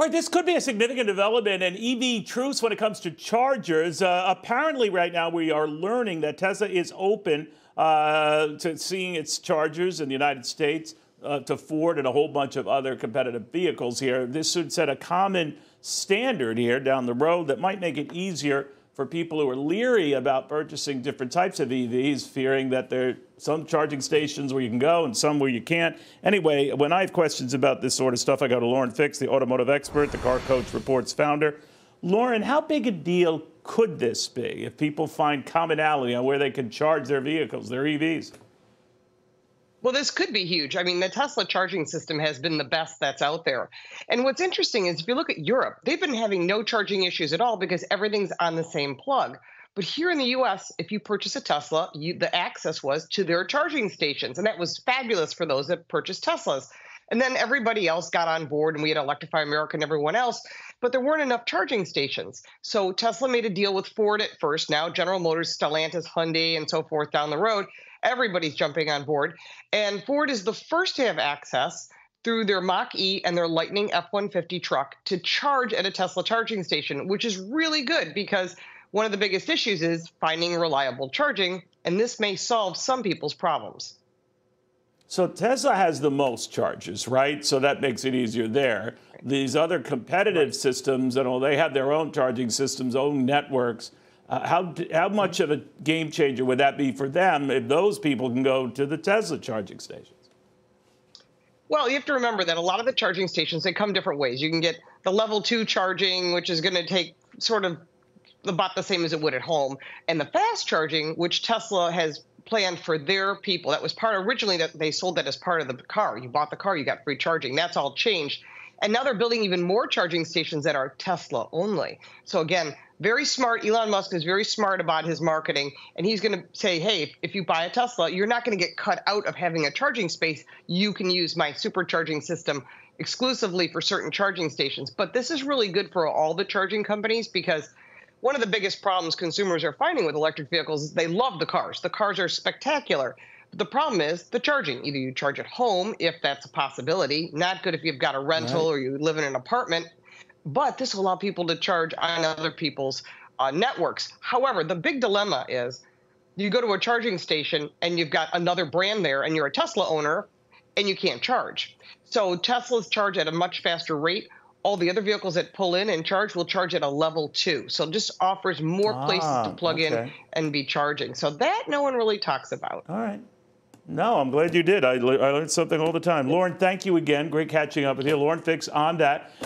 All right, this could be a significant development in EV truths when it comes to chargers. Apparently, right now, we are learning that Tesla is open to seeing its chargers in the United States, to Ford and a whole bunch of other competitive vehicles here. This should set a common standard here down the road that might make it easier for people who are leery about purchasing different types of EVs, fearing that there are some charging stations where you can go and some where you can't. Anyway, when I have questions about this sort of stuff, I go to Lauren Fix, the automotive expert, the Car Coach Report's founder. Lauren, how big a deal could this be if people find commonality on where they can charge their vehicles, their EVs? Well, this could be huge. I mean, the Tesla charging system has been the best that's out there. And what's interesting is if you look at Europe, they've been having no charging issues at all because everything's on the same plug. But here in the US, if you purchase a Tesla, the access was to their charging stations. And that was fabulous for those that purchased Teslas. And then everybody else got on board and we had Electrify America and everyone else, but there weren't enough charging stations. So Tesla made a deal with Ford at first. Now General Motors, Stellantis, Hyundai, and so forth down the road. Everybody's jumping on board. And Ford is the first to have access through their Mach-E and their Lightning F-150 truck to charge at a Tesla charging station, which is really good because one of the biggest issues is finding reliable charging, and this may solve some people's problems. So Tesla has the most chargers, right? So that makes it easier there. These other competitive systems, they have their own charging systems, own networks. How much of a game changer would that be for them if those people can go to the Tesla charging stations? Well, you have to remember that a lot of the charging stations, they come different ways. You can get the level 2 charging, which is going to take sort of about the same as it would at home, and the fast charging, which Tesla has planned for their people. That was originally that they sold that as part of the car. You bought the car, you got free charging. That's all changed. And now they're building even more charging stations that are Tesla only. So again, very smart. Elon Musk is very smart about his marketing. And he's going to say, hey, if you buy a Tesla, you're not going to get cut out of having a charging space. You can use my supercharging system exclusively for certain charging stations. But this is really good for all the charging companies because one of the biggest problems consumers are finding with electric vehicles is they love the cars. The cars are spectacular. The problem is the charging. Either you charge at home, if that's a possibility. Not good if you've got a rental or you live in an apartment. But this will allow people to charge on other people's networks. However, the big dilemma is you go to a charging station and you've got another brand there and you're a Tesla owner and you can't charge. So Teslas charge at a much faster rate. All the other vehicles that pull in and charge will charge at a level 2. So it just offers more places to plug in and be charging. So that no one really talks about. All right. No, I'm glad you did. I learned something all the time. Lauren, thank you again. Great catching up with you. Lauren Fix on that.